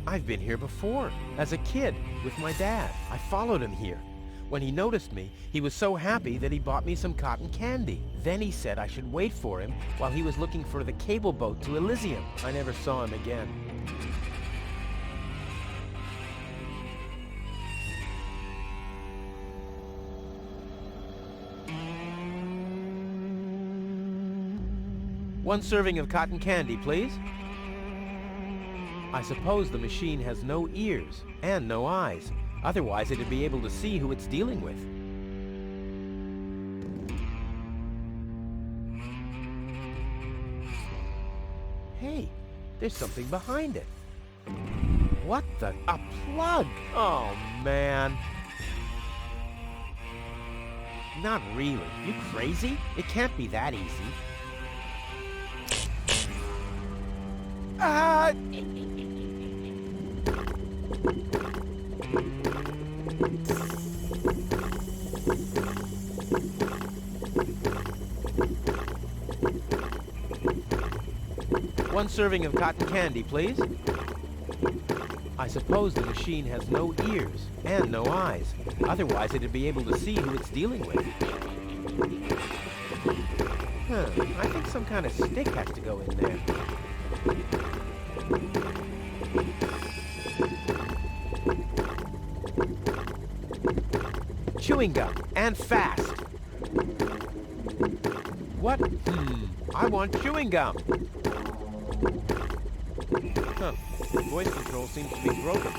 I've been here before, as a kid, with my dad. I followed him here. When he noticed me, he was so happy that he bought me some cotton candy. Then he said I should wait for him while he was looking for the cable boat to Elysium. I never saw him again. One serving of cotton candy, please. I suppose the machine has no ears and no eyes. Otherwise, it'd be able to see who it's dealing with. Hey, there's something behind it. What the? A plug! Oh, man. Not really. You crazy? It can't be that easy. Ah! One serving of cotton candy, please. I suppose the machine has no ears and no eyes. Otherwise, it'd be able to see who it's dealing with. I think some kind of stick has to go in there. Chewing gum, and fast. What? I want chewing gum. Huh. Voice control seems to be broken.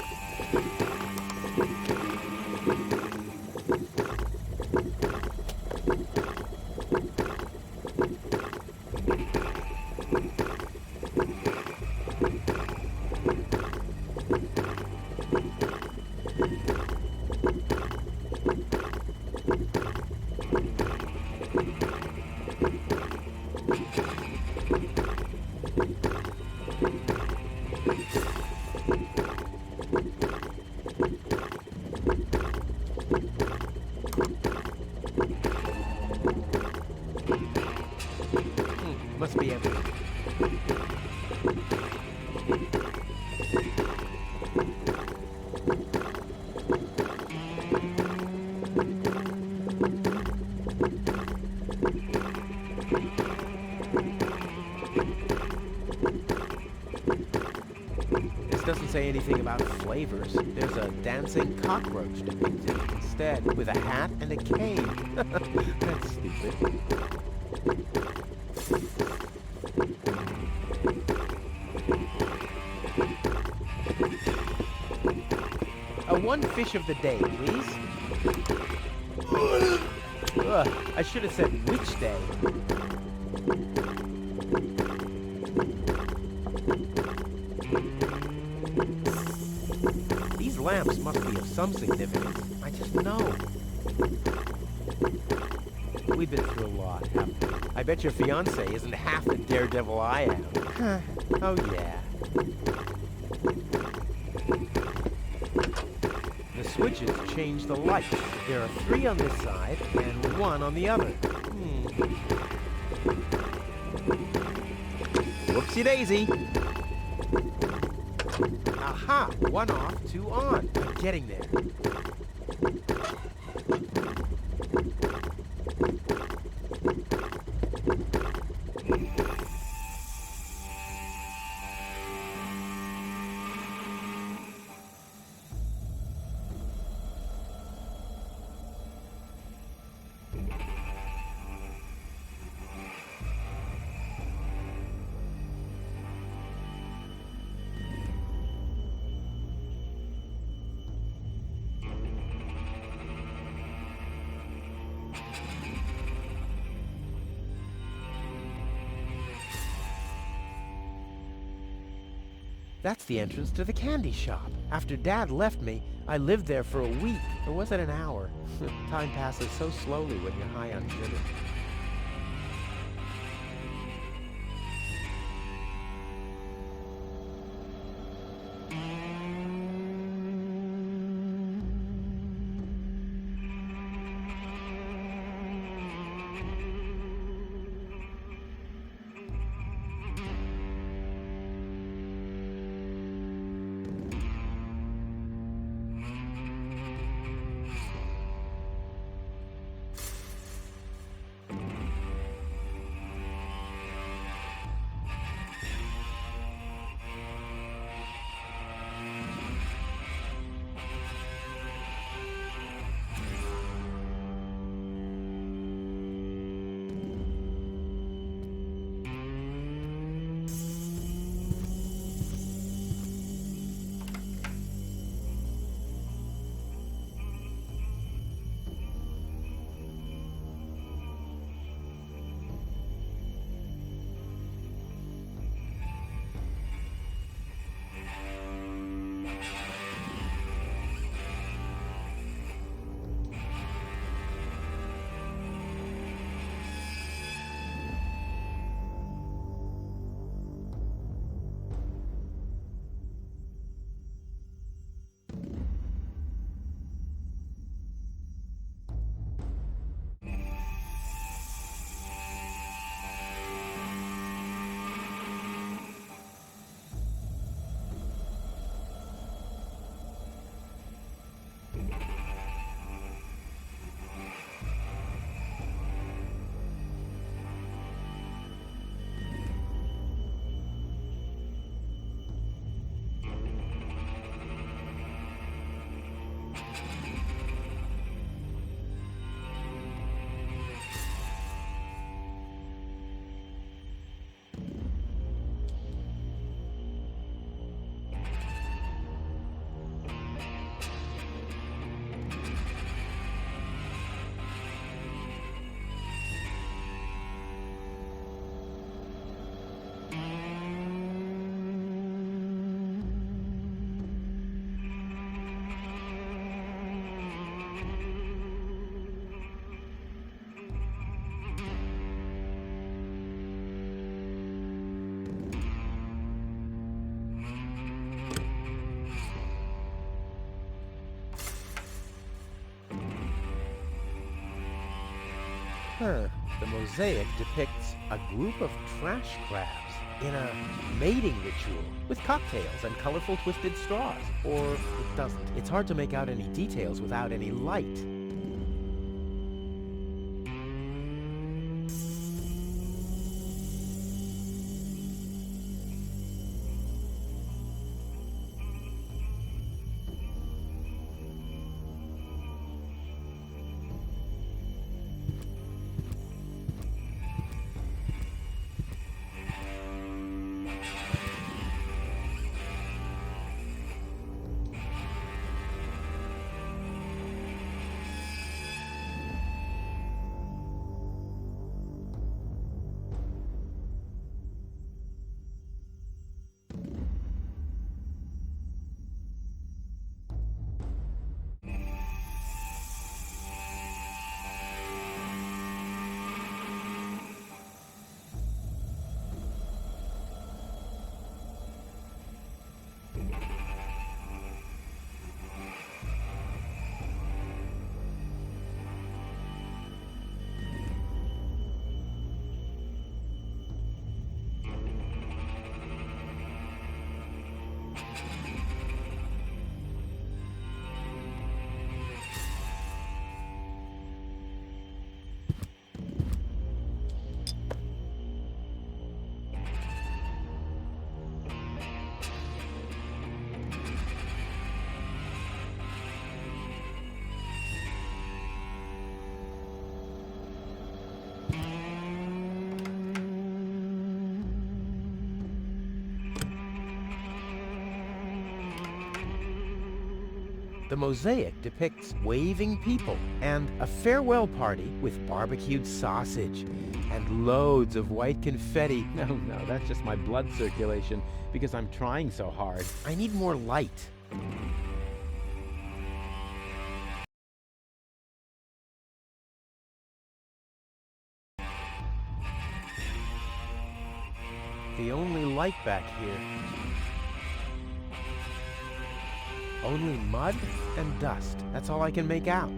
Must be empty. This doesn't say anything about flavors. There's a dancing cockroach depicted instead, with a hat and a cane. That's stupid. One fish of the day, please. I should have said which day. These lamps must be of some significance. I just know. We've been through a lot, haven't we? I bet your fiancé isn't half the daredevil I am. Oh, yeah. Switches change the light. There are 3 on this side and 1 on the other. Whoopsie daisy. Aha! 1 off, 2 on. I'm getting there. That's the entrance to the candy shop. After Dad left me, I lived there for a week. Or was it an hour? Time passes so slowly when you're high on sugar. The mosaic depicts a group of trash crabs in a mating ritual with cocktails and colorful twisted straws. Or it doesn't. It's hard to make out any details without any light. The mosaic depicts waving people and a farewell party with barbecued sausage and loads of white confetti. No, that's just my blood circulation because I'm trying so hard. I need more light. The only light back here. Only mud and dust. That's all I can make out.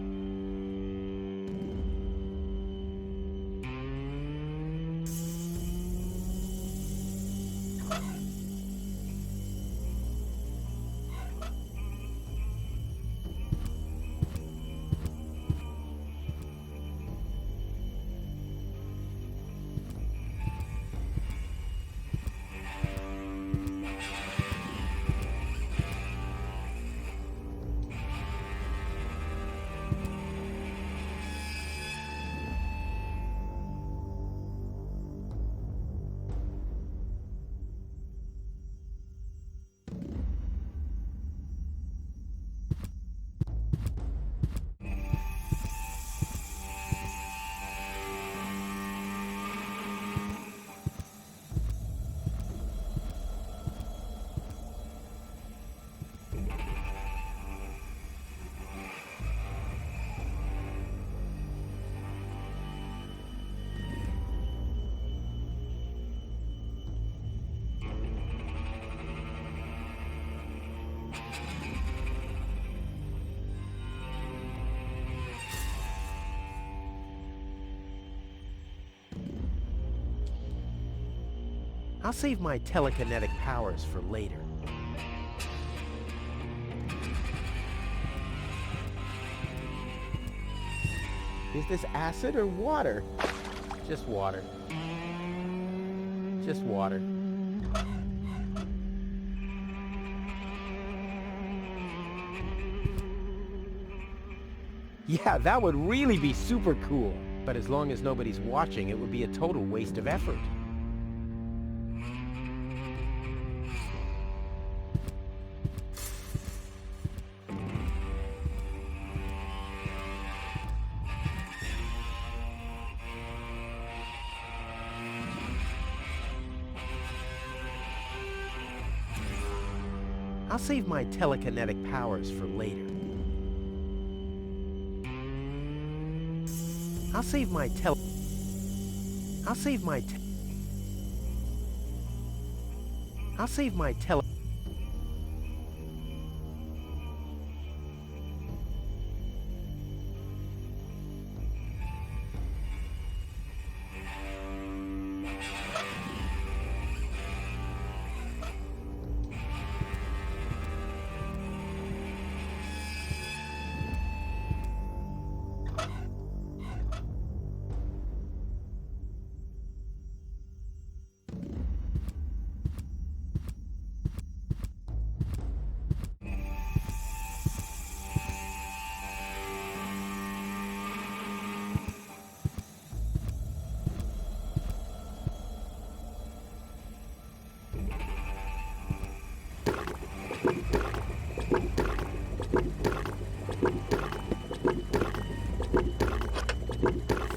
I'll save my telekinetic powers for later. Is this acid or water? Just water. Just water. Yeah, that would really be super cool. But as long as nobody's watching, it would be a total waste of effort. I'll save my telekinetic powers for later. I'll save my tele...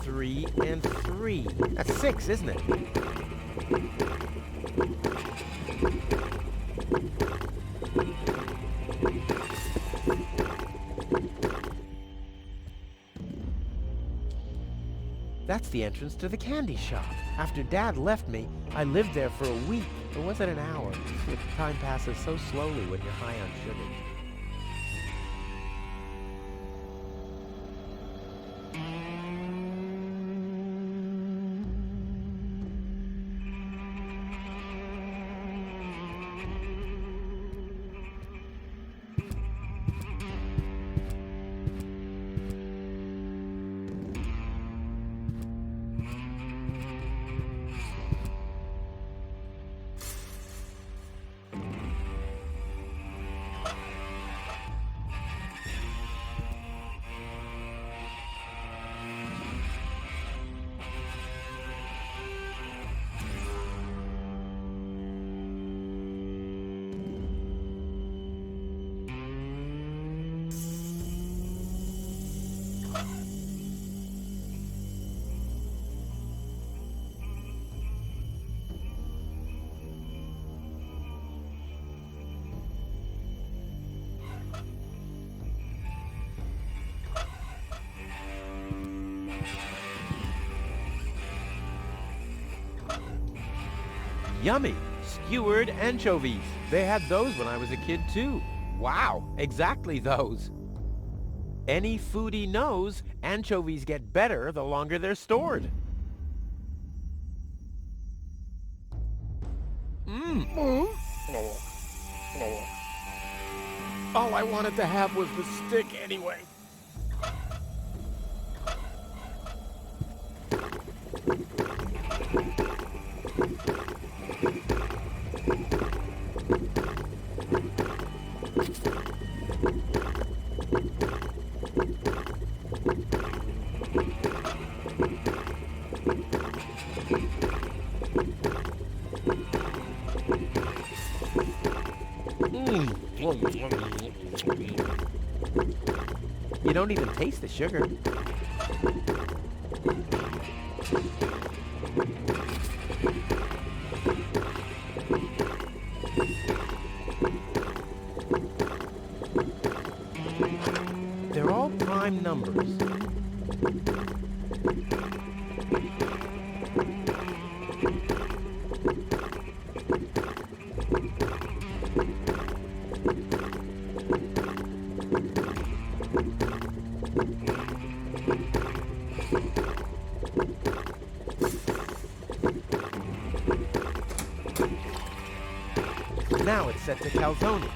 3 and 3. That's 6, isn't it? That's the entrance to the candy shop. After Dad left me, I lived there for a week. Or was it an hour? Time passes so slowly when you're high on sugar. Yummy! Skewered anchovies. They had those when I was a kid, too. Wow, exactly those. Any foodie knows anchovies get better the longer they're stored. Mmm. All I wanted to have was the stick anyway. You don't even taste the sugar. They're all prime numbers. Now it's set to calzone.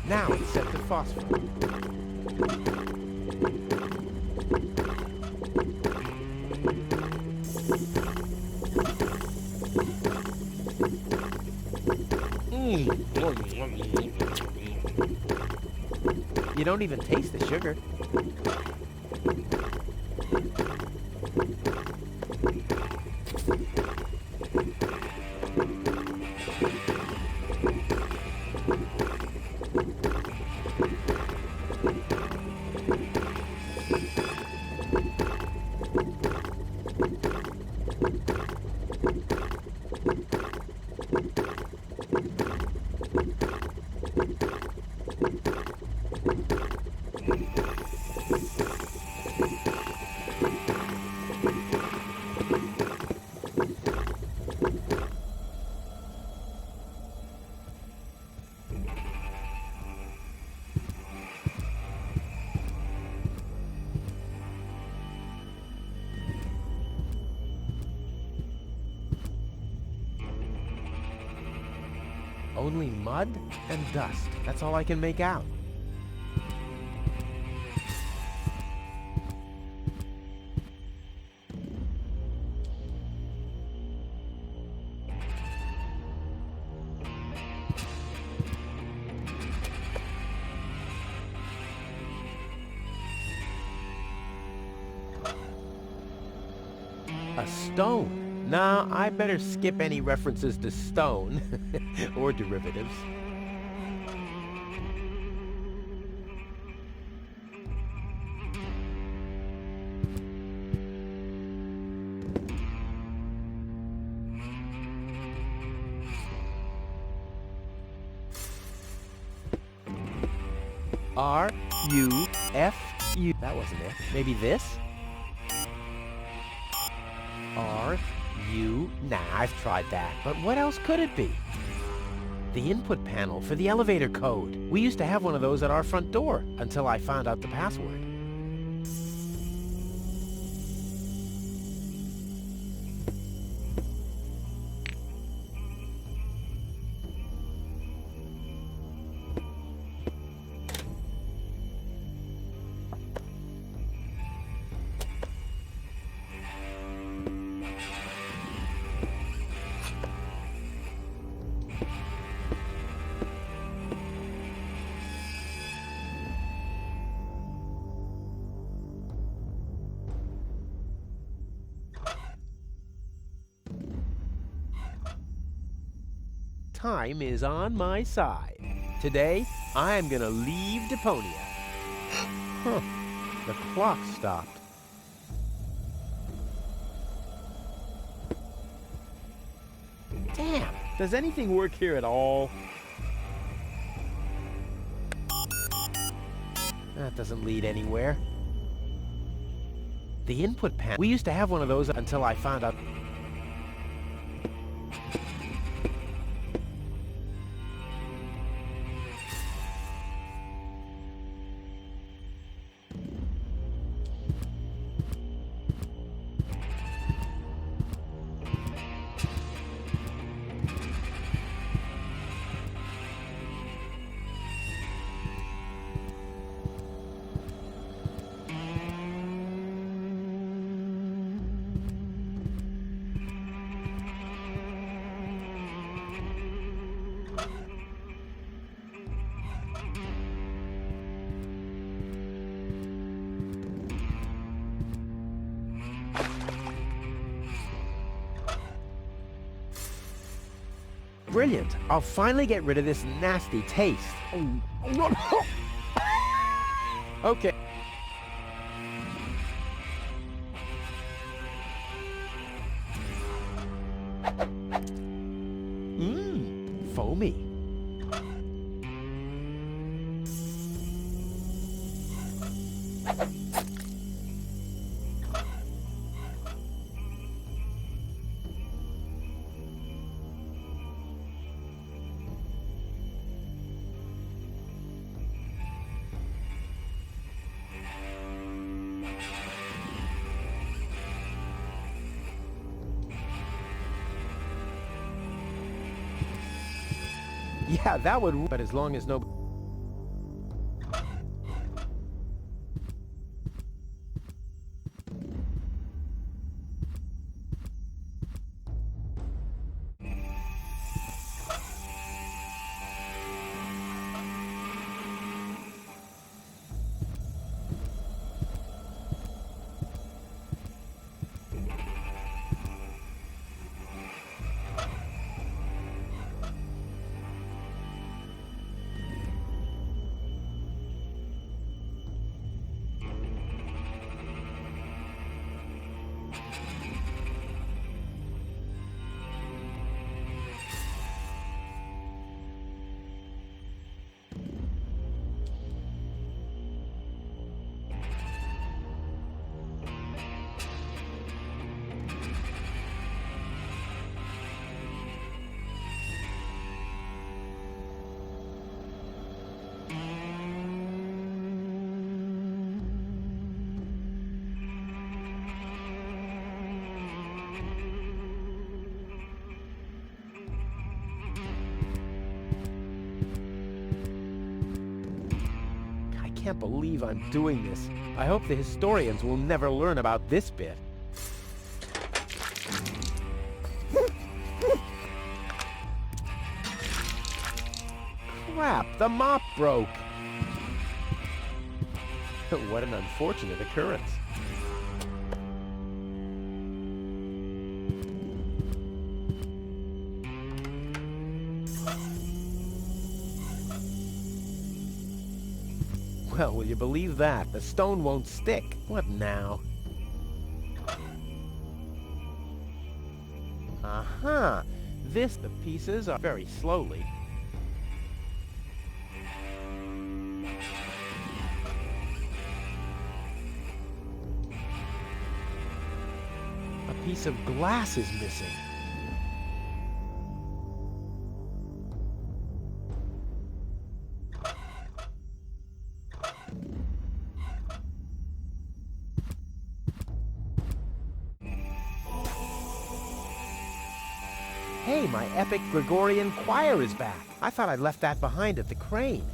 Now it's set to phosphor. You don't even taste the sugar. Only mud and dust. That's all I can make out. A stone. Nah, I better skip any references to stone or derivatives. R-U-F-U. That wasn't it. Maybe this? R-U... Nah, I've tried that. But what else could it be? The input panel for the elevator code. We used to have one of those at our front door until I found out the password. Time is on my side. Today, I'm gonna leave Deponia. Huh. The clock stopped. Damn! Does anything work here at all? That doesn't lead anywhere. The input panel. We used to have one of those until I found out. Brilliant! I'll finally get rid of this nasty taste. Okay. Mmm, foamy. Yeah, that would, but as long as no... I can't believe I'm doing this. I hope the historians will never learn about this bit. Crap, the mop broke. What an unfortunate occurrence. Well, will you believe that? The stone won't stick. What now? Aha! The pieces are very slowly. piece of glass is missing. Hey, my epic Gregorian choir is back. I thought I'd left that behind at the crane.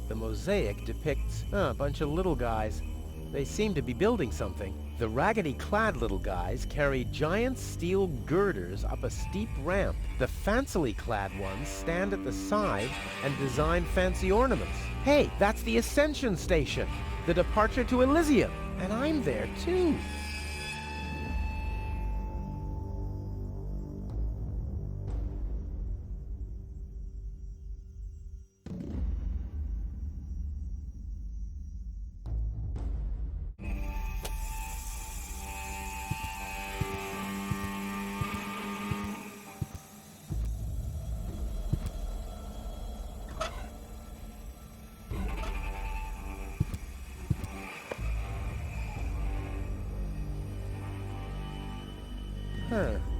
The mosaic depicts a bunch of little guys. They seem to be building something. The raggedy-clad little guys carry giant steel girders up a steep ramp. The fancily-clad ones stand at the side and design fancy ornaments. Hey, that's the Ascension Station, the departure to Elysium, and I'm there too.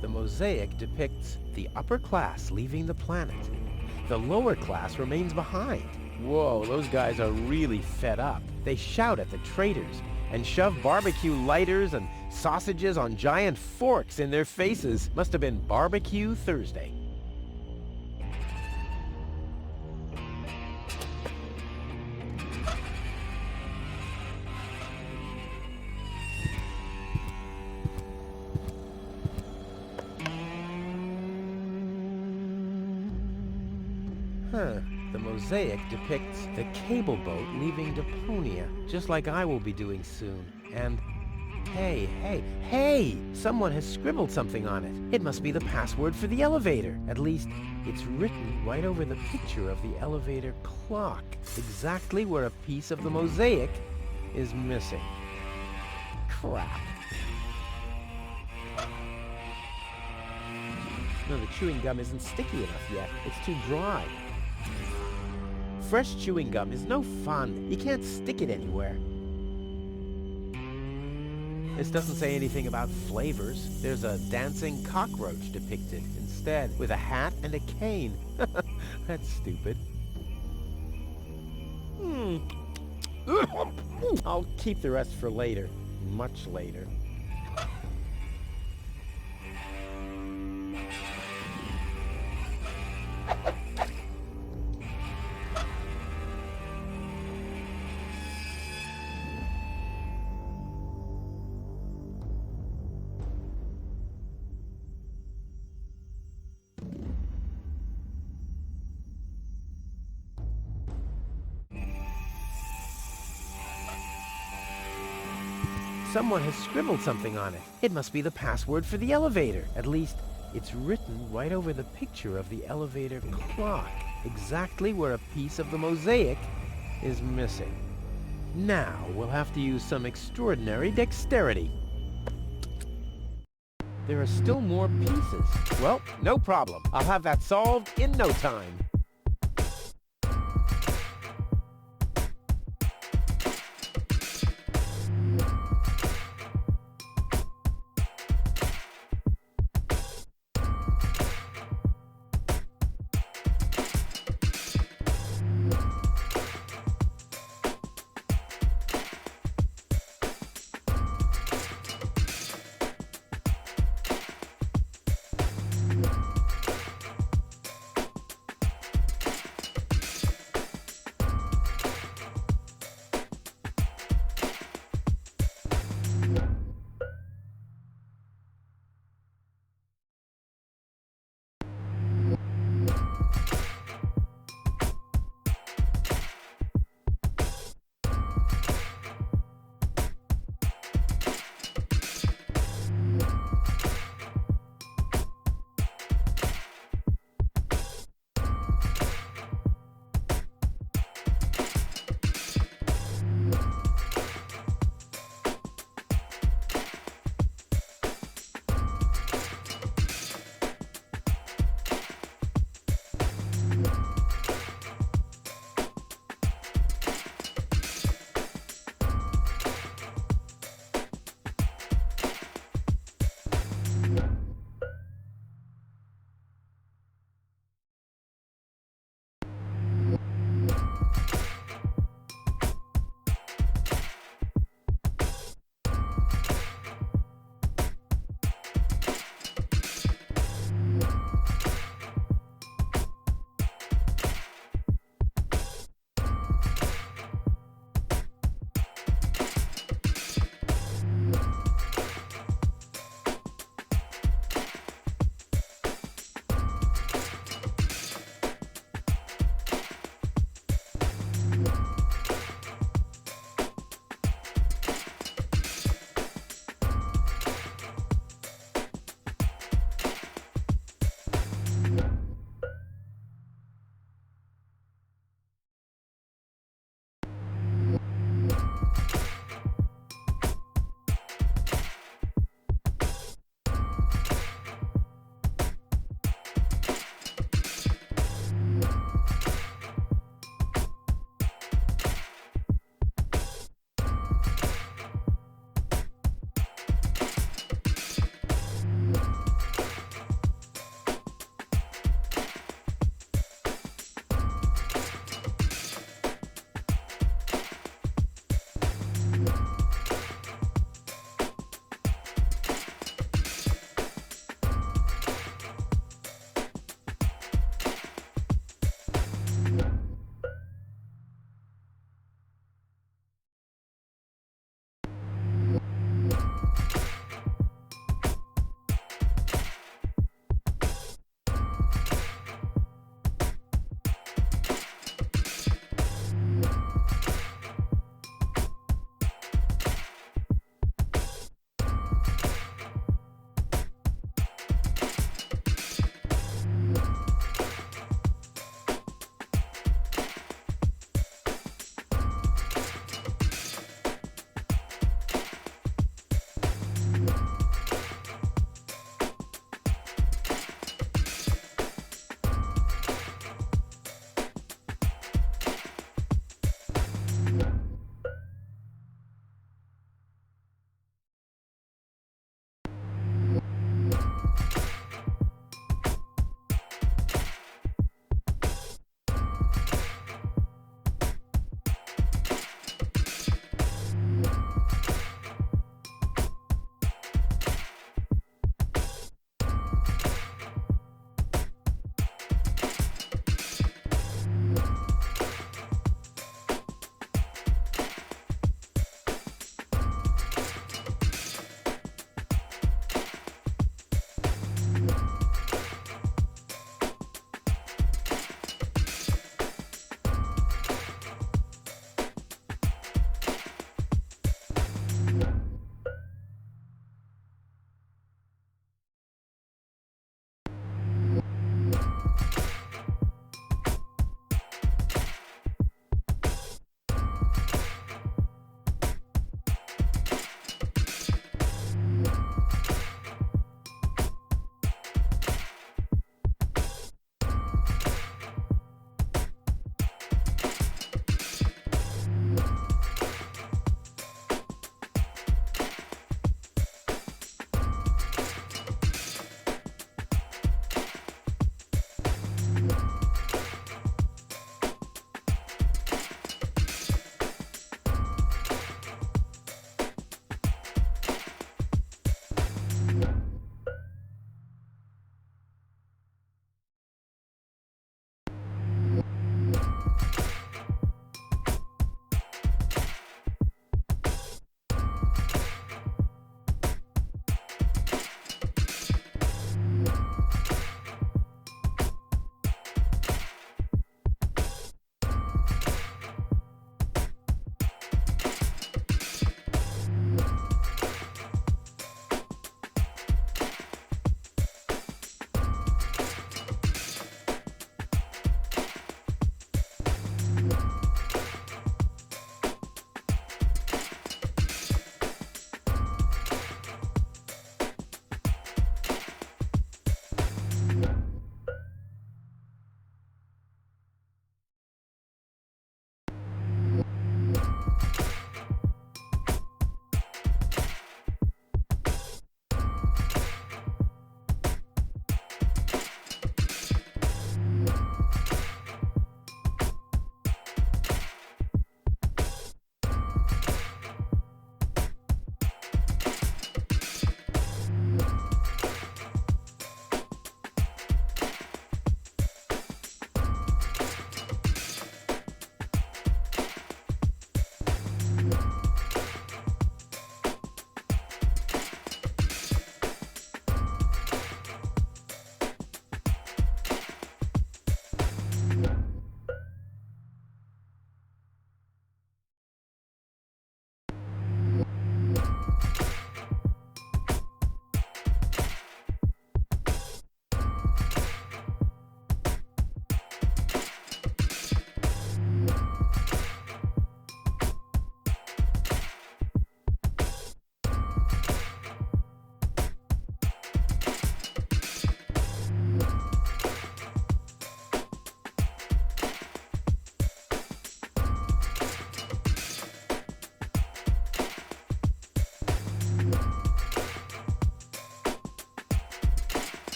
The mosaic depicts the upper class leaving the planet. The lower class remains behind. Whoa, those guys are really fed up. They shout at the traitors and shove barbecue lighters and sausages on giant forks in their faces. Must have been Barbecue Thursday. The mosaic depicts the cable boat leaving Deponia, just like I will be doing soon. And hey! Someone has scribbled something on it. It must be the password for the elevator. At least, it's written right over the picture of the elevator clock, exactly where a piece of the mosaic is missing. Crap. No, the chewing gum isn't sticky enough yet. It's too dry. Fresh chewing gum is no fun. You can't stick it anywhere. This doesn't say anything about flavors. There's a dancing cockroach depicted instead, with a hat and a cane. That's stupid. I'll keep the rest for later. Much later. Someone has scribbled something on it. It must be the password for the elevator. At least, it's written right over the picture of the elevator clock, exactly where a piece of the mosaic is missing. Now, we'll have to use some extraordinary dexterity. There are still more pieces. Well, no problem. I'll have that solved in no time.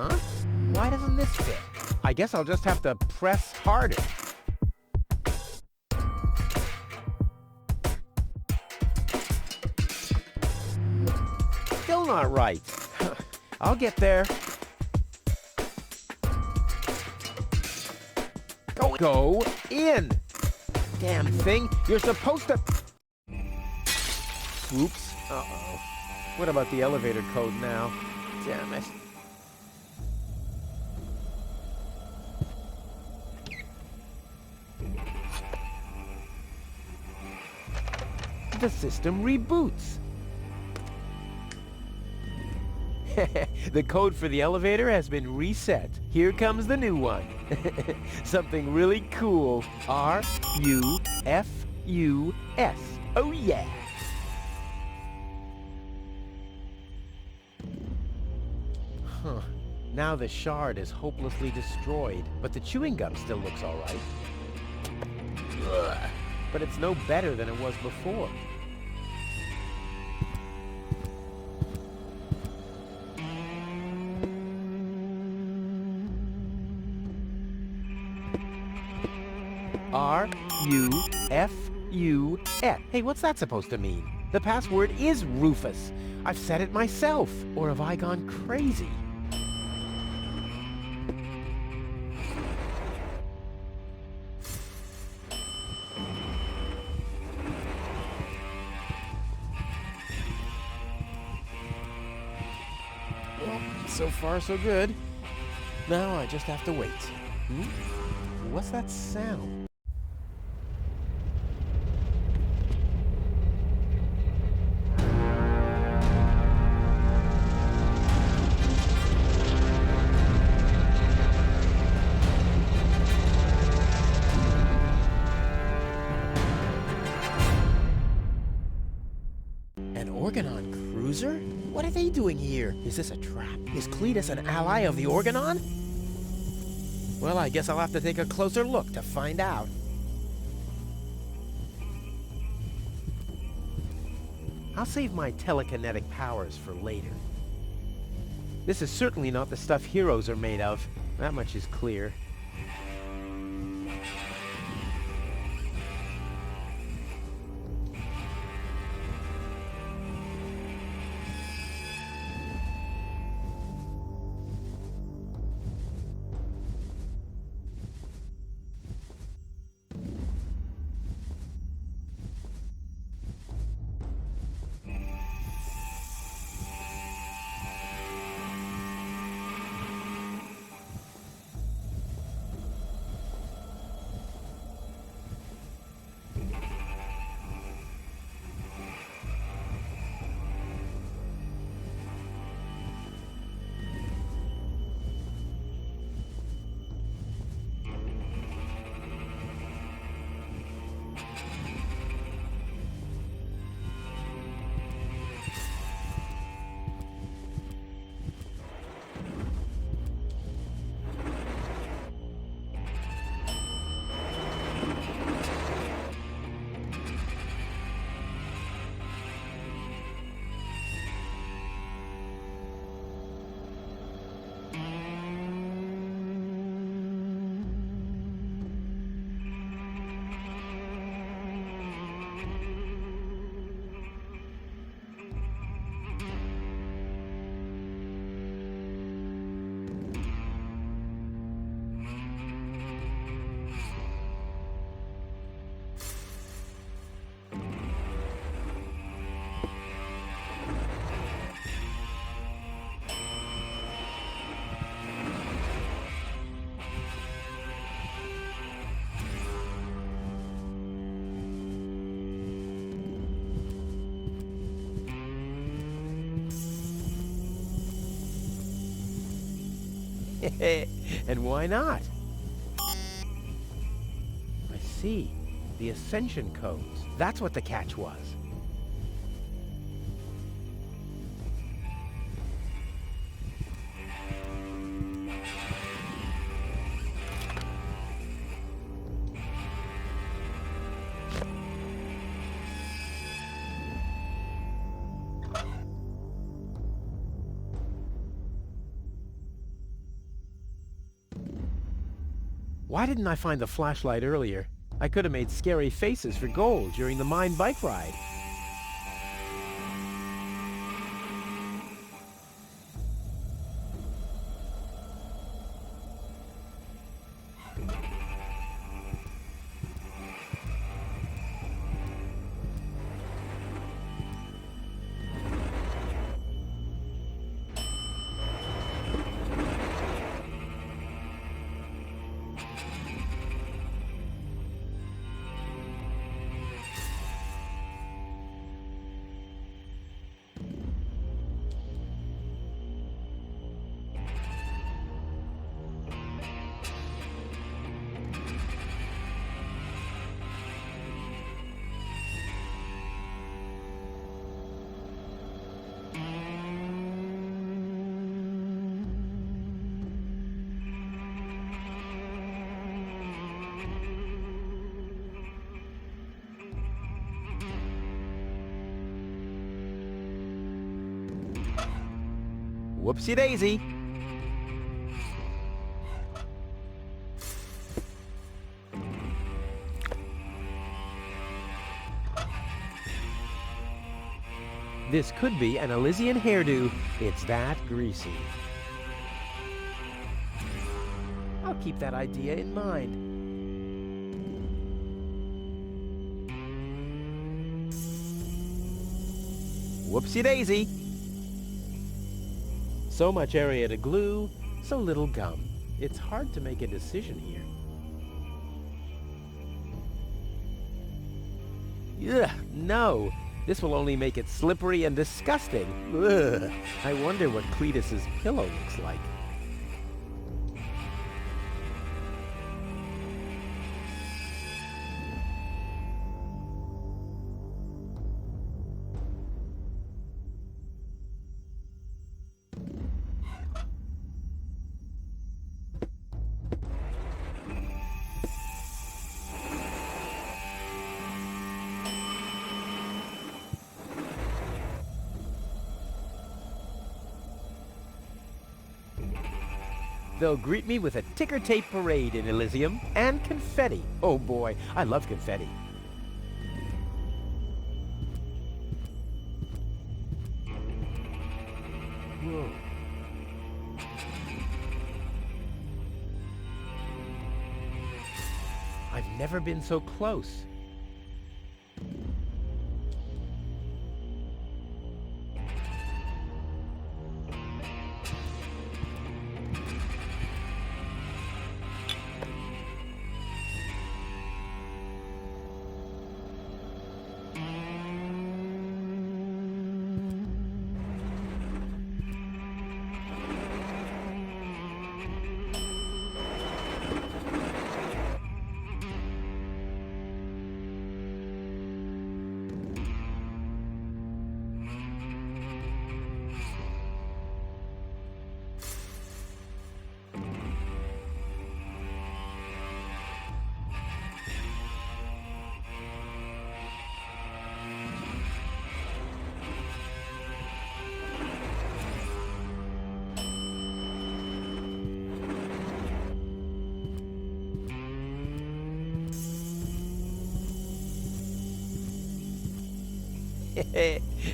Huh? Why doesn't this fit? I guess I'll just have to press harder. Still not right. I'll get there. Go in! Damn thing, you're supposed to... Oops. Uh-oh. What about the elevator code now? Damn it. The system reboots. The code for the elevator has been reset. Here comes the new one. Something really cool. R-U-F-U-S. Oh yeah! Huh. Now the shard is hopelessly destroyed, but the chewing gum still looks alright. But it's no better than it was before. R-U-F-U-S. Hey, what's that supposed to mean? The password is Rufus. I've said it myself. Or have I gone crazy? Well, so far so good. Now I just have to wait. What's that sound? An Organon cruiser? What are they doing here? Is this a trap? Is Cletus an ally of the Organon? Well, I guess I'll have to take a closer look to find out. I'll save my telekinetic powers for later. This is certainly not the stuff heroes are made of. That much is clear. And why not? I see. The Ascension codes. That's what the catch was. Why didn't I find the flashlight earlier? I could have made scary faces for gold during the mine bike ride. Whoopsie daisy. This could be an Elysian hairdo. It's that greasy. I'll keep that idea in mind. Whoopsie daisy. So much area to glue, so little gum. It's hard to make a decision here. Ugh, no. This will only make it slippery and disgusting. Ugh. I wonder what Cletus's pillow looks like. They'll greet me with a ticker tape parade in Elysium and confetti. Oh boy, I love confetti. Whoa. I've never been so close.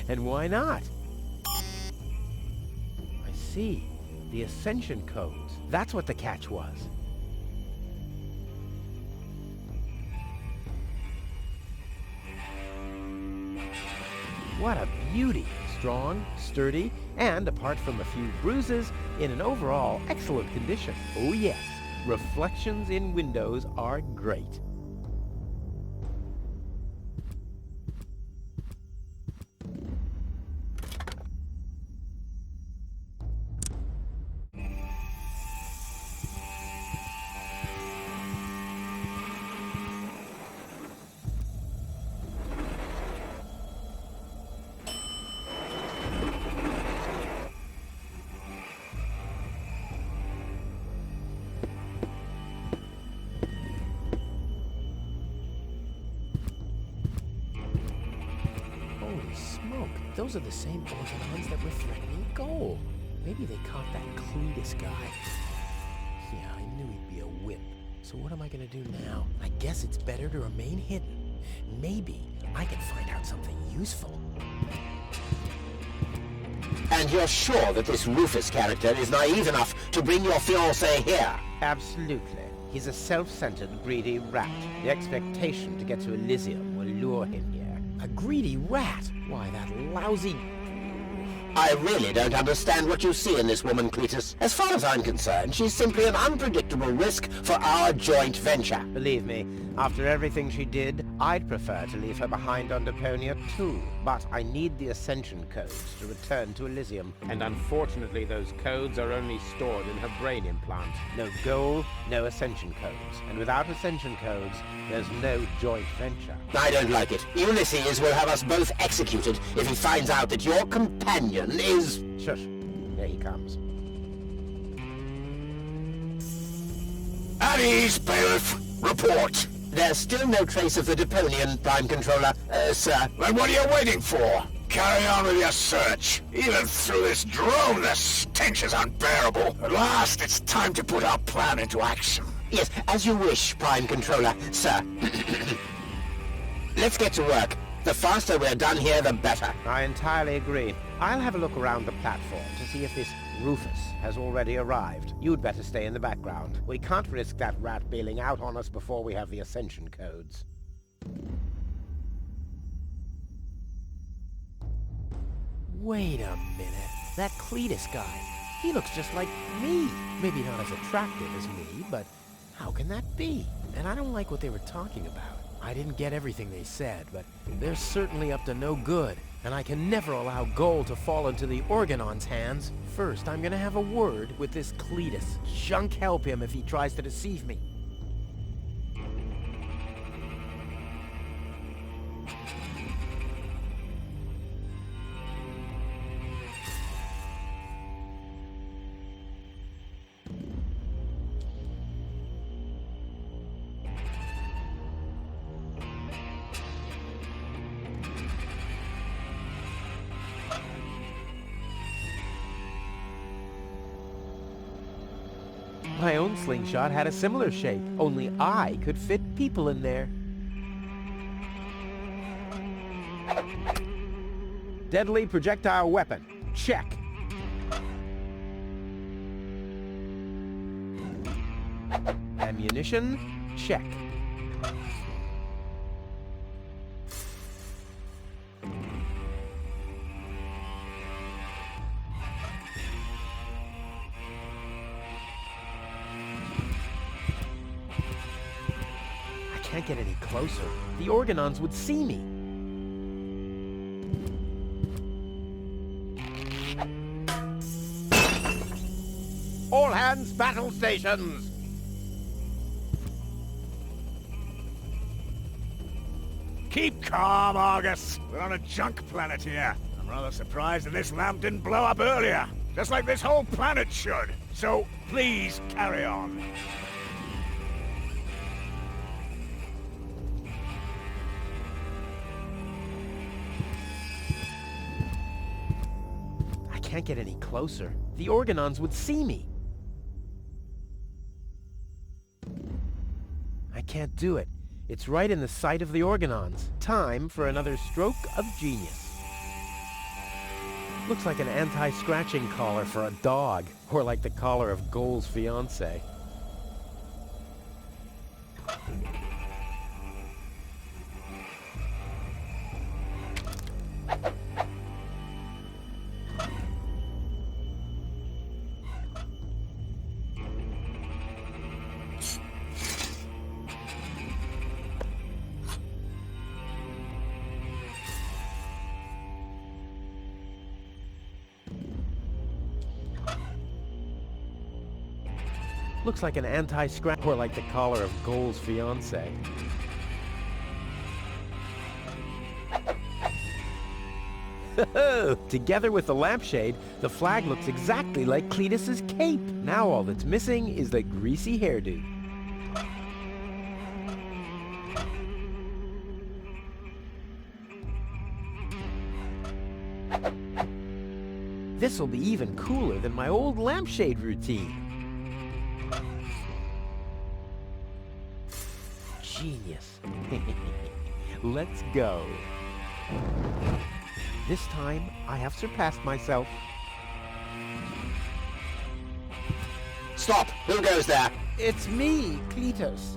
And why not? I see. The ascension codes. That's what the catch was. What a beauty. Strong, sturdy, and apart from a few bruises, in an overall excellent condition. Oh yes, reflections in windows are great. Those are the same organons that were threatening gold. Maybe they caught that Cletus guy. Yeah, I knew he'd be a wimp. So what am I gonna do now? I guess it's better to remain hidden. Maybe I can find out something useful. And you're sure that this Rufus character is naive enough to bring your fiancé here? Absolutely. He's a self-centered, greedy rat. The expectation to get to Elysium will lure him here. A greedy rat? Why, that lousy... I really don't understand what you see in this woman, Cletus. As far as I'm concerned, she's simply an unpredictable risk for our joint venture. Believe me, after everything she did, I'd prefer to leave her behind on Deponia too. But I need the Ascension codes to return to Elysium. And unfortunately, those codes are only stored in her brain implant. No goal, no Ascension codes. And without Ascension codes, there's no joint venture. I don't like it. Ulysses will have us both executed if he finds out that your companion is... Shush. Here he comes. At ease, bailiff. Report. There's still no trace of the Deponian Prime Controller, sir. Then what are you waiting for? Carry on with your search. Even through this drone, the stench is unbearable. At last, it's time to put our plan into action. Yes, as you wish, Prime Controller, sir. Let's get to work. The faster we're done here, the better. I entirely agree. I'll have a look around the platform to see if this Rufus has already arrived. You'd better stay in the background. We can't risk that rat bailing out on us before we have the Ascension codes. Wait a minute. That Cletus guy. He looks just like me. Maybe not as attractive as me, but how can that be? And I don't like what they were talking about. I didn't get everything they said, but they're certainly up to no good, and I can never allow gold to fall into the Organon's hands. First, I'm gonna have a word with this Cletus. Junk help him if he tries to deceive me. My own slingshot had a similar shape, only I could fit people in there. Deadly projectile weapon. Check. Ammunition. Check. I can't get any closer. The Organons would see me. All hands, battle stations! Keep calm, Argus. We're on a junk planet here. I'm rather surprised that this lamp didn't blow up earlier. Just like this whole planet should. So, please, carry on. I can't get any closer. The Organons would see me. I can't do it. It's right in the sight of the Organons. Time for another stroke of genius. Looks like an anti-scratching collar for a dog, or like the collar of Goal's fiancé. Looks like an anti-scratch, or like the collar of Goal's fiancé. Together with the lampshade, the flag looks exactly like Cletus's cape. Now all that's missing is the greasy hairdo. This'll be even cooler than my old lampshade routine. Genius. Let's go. This time, I have surpassed myself. Stop! Who goes there? It's me, Cletus.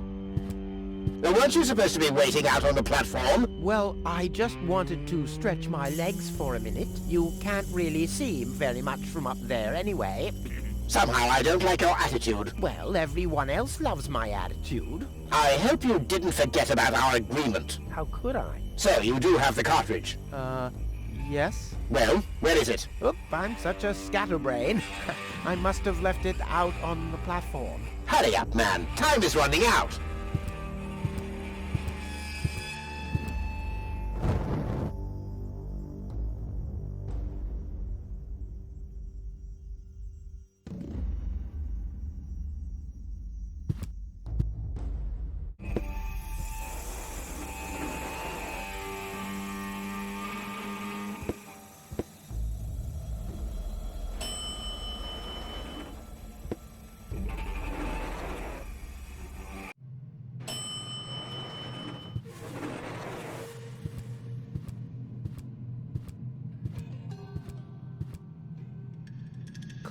Now, weren't you supposed to be waiting out on the platform? Well, I just wanted to stretch my legs for a minute. You can't really see very much from up there anyway. Somehow I don't like your attitude. Well, everyone else loves my attitude. I hope you didn't forget about our agreement. How could I? So, you do have the cartridge? Yes? Well, where is it? Oop, I'm such a scatterbrain. I must have left it out on the platform. Hurry up, man. Time is running out.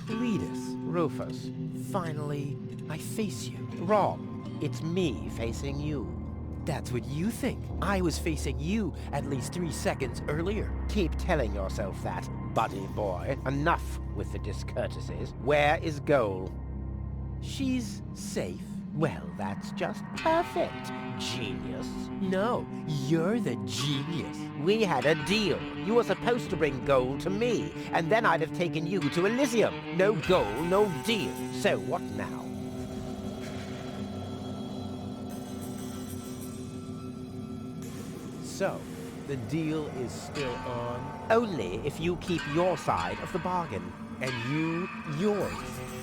Cletus, Rufus, finally, I face you. Wrong. It's me facing you. That's what you think. I was facing you at least 3 seconds earlier. Keep telling yourself that, buddy boy. Enough with the discourtesies. Where is Goal? She's safe. Well, that's just perfect. Genius. No, you're the genius. We had a deal. You were supposed to bring Gold to me, and then I'd have taken you to Elysium. No goal, no deal. So what now? So, the deal is still on? Only if you keep your side of the bargain, and you yours.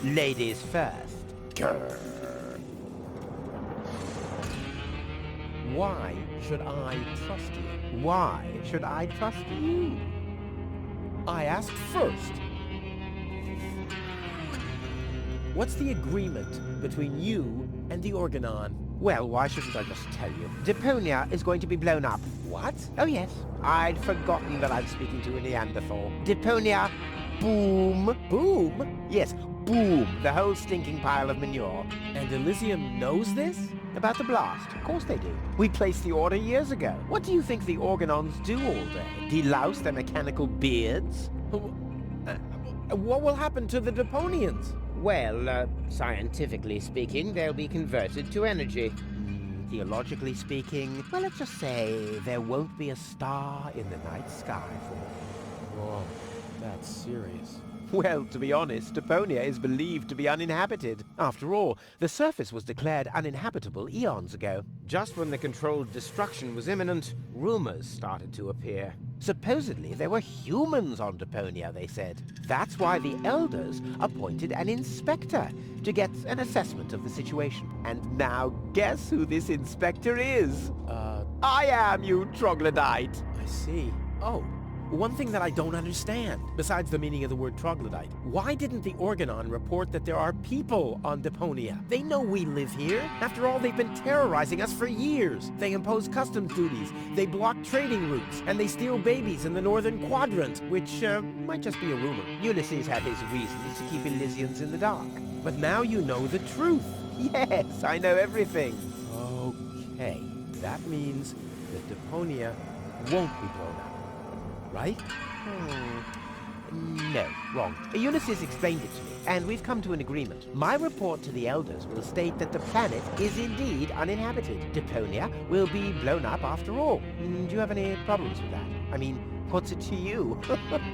Ladies first. Grr. Why should I trust you? Why should I trust you? I asked first. What's the agreement between you and the Organon? Well, why shouldn't I just tell you? Deponia is going to be blown up. What? Oh yes, I'd forgotten that I'm speaking to a Neanderthal. Deponia, boom. Boom? Yes, boom. The whole stinking pile of manure. And Elysium knows this? About the blast? Of course they do. We placed the order years ago. What do you think the Organons do all day? Delouse their mechanical beards? What will happen to the Deponians? Well, scientifically speaking, they'll be converted to energy. Theologically speaking, well, let's just say there won't be a star in the night sky for them. Whoa, that's serious. Well, to be honest, Deponia is believed to be uninhabited. After all, the surface was declared uninhabitable eons ago. Just when the controlled destruction was imminent, rumors started to appear. Supposedly, there were humans on Deponia, they said. That's why the Elders appointed an inspector to get an assessment of the situation. And now, guess who this inspector is? I am, you troglodyte! I see. Oh. One thing that I don't understand, besides the meaning of the word troglodyte, why didn't the Organon report that there are people on Deponia? They know we live here. After all, they've been terrorizing us for years. They impose customs duties, they block trading routes, and they steal babies in the northern quadrant, which might just be a rumor. Ulysses had his reasons to keep Elysians in the dark. But now you know the truth. Yes, I know everything. Okay, that means that Deponia won't be blown up. Right? No, wrong. Ulysses explained it to me, and we've come to an agreement. My report to the Elders will state that the planet is indeed uninhabited. Deponia will be blown up after all. Do you have any problems with that? I mean, what's it to you?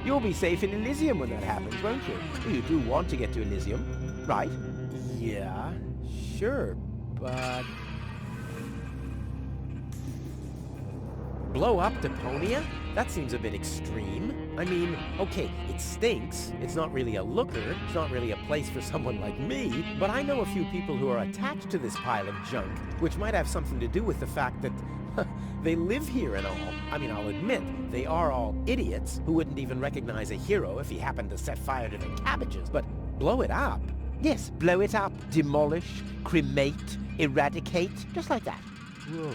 You'll be safe in Elysium when that happens, won't you? Well, you do want to get to Elysium, right? Yeah, sure, but... Blow up Deponia? That seems a bit extreme. I mean, okay, it stinks. It's not really a looker. It's not really a place for someone like me. But I know a few people who are attached to this pile of junk, which might have something to do with the fact that they live here and all. I mean, I'll admit, they are all idiots who wouldn't even recognize a hero if he happened to set fire to their cabbages. But blow it up? Yes, blow it up, demolish, cremate, eradicate, just like that. Whoa.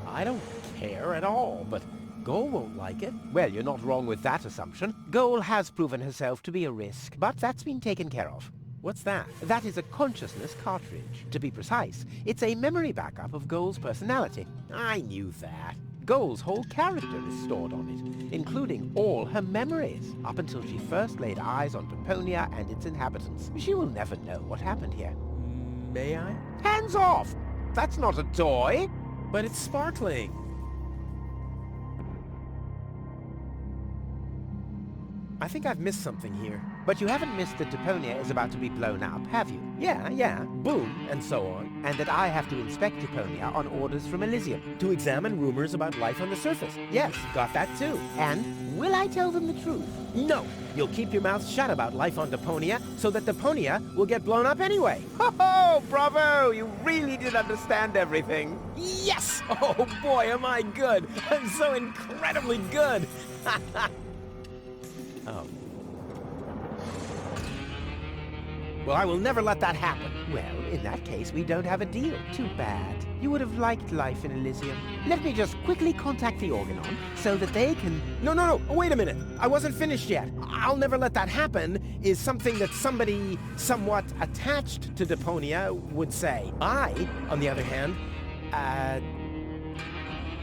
I don't care at all, but Goal won't like it. Well, you're not wrong with that assumption. Goal has proven herself to be a risk, but that's been taken care of. What's that? That is a consciousness cartridge. To be precise, it's a memory backup of Goal's personality. I knew that. Goal's whole character is stored on it, including all her memories, up until she first laid eyes on Deponia and its inhabitants. She will never know what happened here. May I? Hands off! That's not a toy! But it's sparkling. I think I've missed something here. But you haven't missed that Deponia is about to be blown up, have you? Yeah. Boom, and so on. And that I have to inspect Deponia on orders from Elysium. To examine rumors about life on the surface. Yes, got that too. And will I tell them the truth? No! You'll keep your mouth shut about life on Deponia, so that Deponia will get blown up anyway. Ho-ho! Bravo! You really did understand everything. Yes! Oh boy, am I good! I'm so incredibly good! Oh. Well, I will never let that happen. Well, in that case, we don't have a deal. Too bad. You would have liked life in Elysium. Let me just quickly contact the Organon so that they can... No, wait a minute. I wasn't finished yet. I'll never let that happen is something that somebody somewhat attached to Deponia would say. I, on the other hand,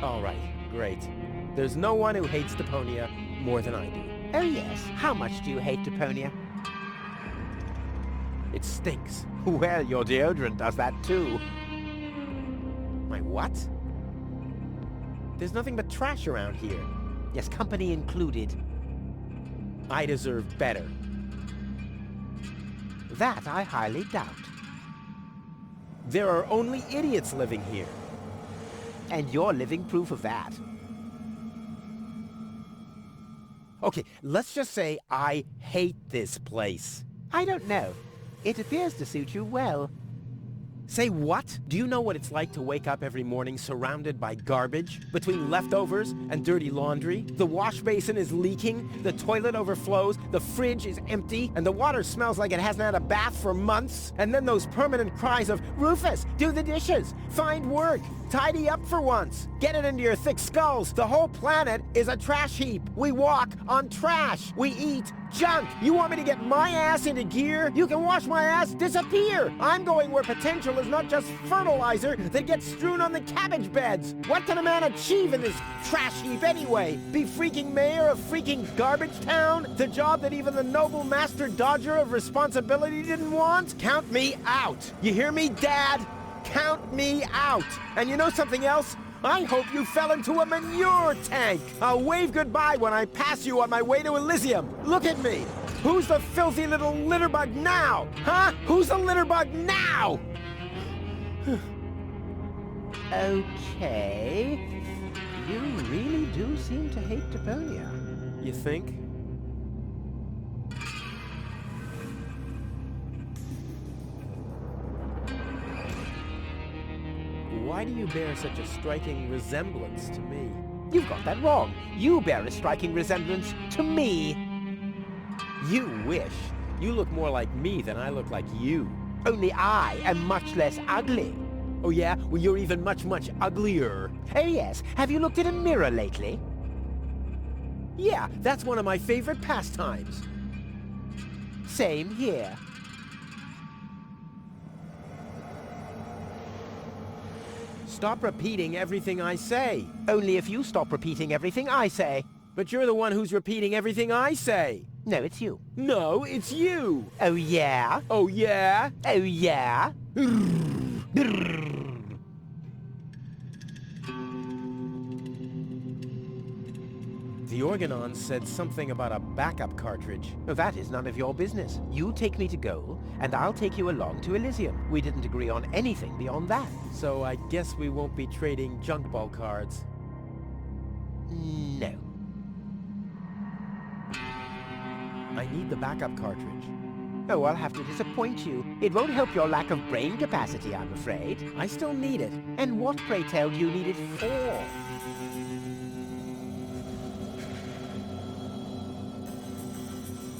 all right, great. There's no one who hates Deponia more than I do. Oh yes, how much do you hate Deponia? It stinks. Well, your deodorant does that too. My what? There's nothing but trash around here. Yes, company included. I deserve better. That I highly doubt. There are only idiots living here. And you're living proof of that. Okay, let's just say I hate this place. I don't know. It appears to suit you well. Say what? Do you know what it's like to wake up every morning surrounded by garbage? Between leftovers and dirty laundry? The wash basin is leaking, the toilet overflows, the fridge is empty, and the water smells like it hasn't had a bath for months. And then those permanent cries of, "Rufus, do the dishes, find work, tidy up for once, get it into your thick skulls. The whole planet is a trash heap. We walk on trash. We eat junk. You want me to get my ass into gear? You can watch my ass disappear. I'm going where potential is not just fertilizer that gets strewn on the cabbage beds. What can a man achieve in this trash heap anyway? Be freaking mayor of freaking garbage town? The job that even the noble master dodger of responsibility didn't want? Count me out. You hear me, Dad? Count me out. And you know something else? I hope you fell into a manure tank. I'll wave goodbye when I pass you on my way to Elysium. Look at me. Who's the filthy little litterbug now? Huh? Who's the litterbug now? Okay. You really do seem to hate Deponia. You think? Why do you bear such a striking resemblance to me? You've got that wrong. You bear a striking resemblance to me. You wish. You look more like me than I look like you. Only I am much less ugly. Oh yeah? Well, you're even much uglier. Oh yes, have you looked in a mirror lately? Yeah, that's one of my favorite pastimes. Same here. Stop repeating everything I say. Only if you stop repeating everything I say. But you're the one who's repeating everything I say. No, it's you. No, it's you. Oh yeah? Oh yeah? Oh yeah? The Organon said something about a backup cartridge. Oh, that is none of your business. You take me to Goal, and I'll take you along to Elysium. We didn't agree on anything beyond that. So I guess we won't be trading junk ball cards. No. I need the backup cartridge. Oh, I'll have to disappoint you. It won't help your lack of brain capacity, I'm afraid. I still need it. And what, pray tell, do you need it for?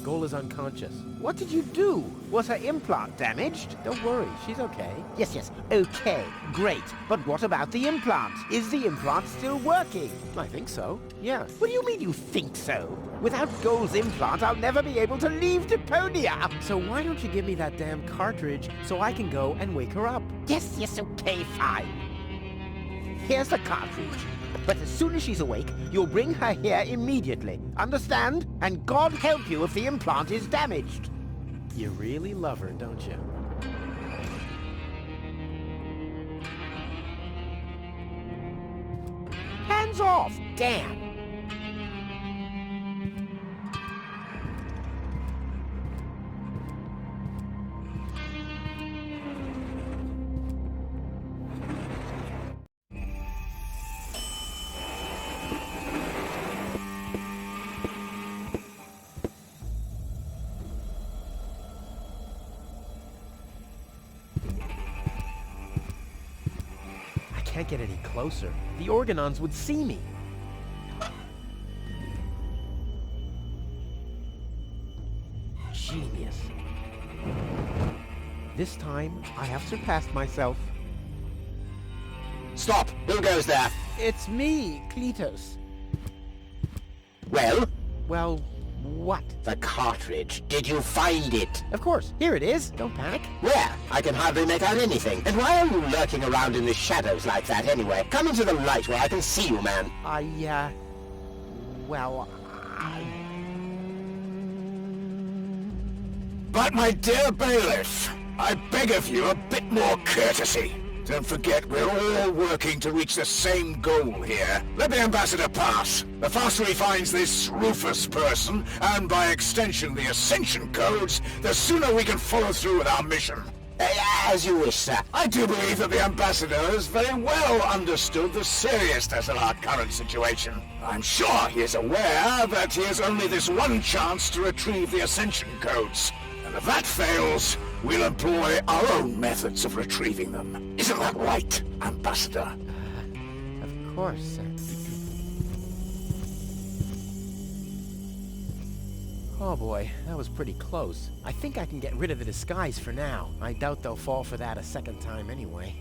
Goal girl is unconscious. What did you do? Was her implant damaged? Don't worry, she's okay. Yes, okay, great. But what about the implant? Is the implant still working? I think so, yeah. What do you mean you think so? Without Gold's implant, I'll never be able to leave Deponia. So why don't you give me that damn cartridge so I can go and wake her up? Yes, okay, fine. Here's the cartridge. But as soon as she's awake, you'll bring her here immediately. Understand? And God help you if the implant is damaged. You really love her, don't you? Hands off! Damn! I can't get any closer. The Organons would see me. Genius. This time, I have surpassed myself. Stop! Who goes there? It's me, Kletos. Well, Well, what? the cartridge. Did you find it? Of course, here it is. Don't panic. Where? I can hardly make out anything. And why are you lurking around in the shadows like that anyway? Come into the light where I can see you, man. Well, But my dear bailiff, I beg of you a bit more courtesy. Don't forget, we're all working to reach the same goal here. Let the ambassador pass. The faster he finds this Rufus person, and by extension the Ascension codes, the sooner we can follow through with our mission. As you wish, sir. I do believe that the ambassador has very well understood the seriousness of our current situation. I'm sure he is aware that he has only this one chance to retrieve the Ascension codes. And if that fails, we'll employ our own methods of retrieving them. Isn't that right, Ambassador? of course, sir. Oh boy, that was pretty close. I think I can get rid of the disguise for now. I doubt they'll fall for that a second time anyway.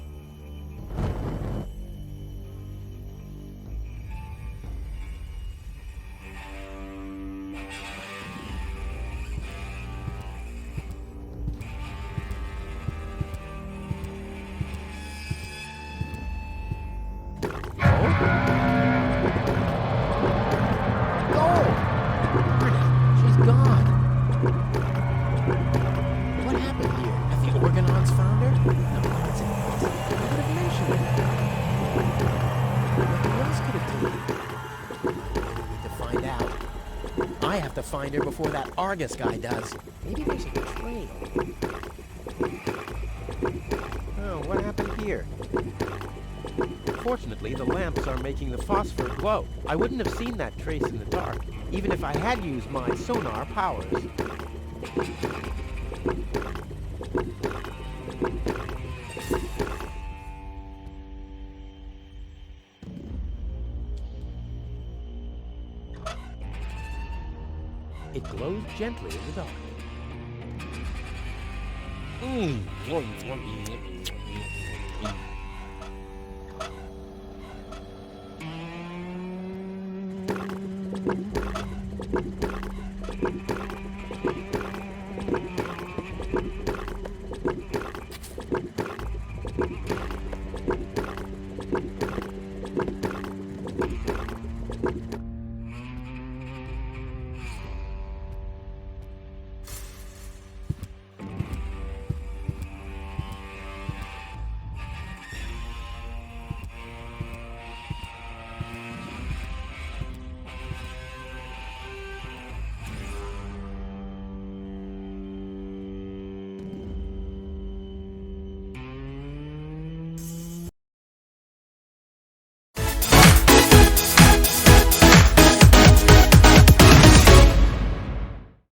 I have to find her before that Argus guy does. Maybe there's a trail. Oh, what happened here? Fortunately, the lamps are making the phosphor glow. I wouldn't have seen that trace in the dark, even if I had used my sonar powers. It glows gently in the dark.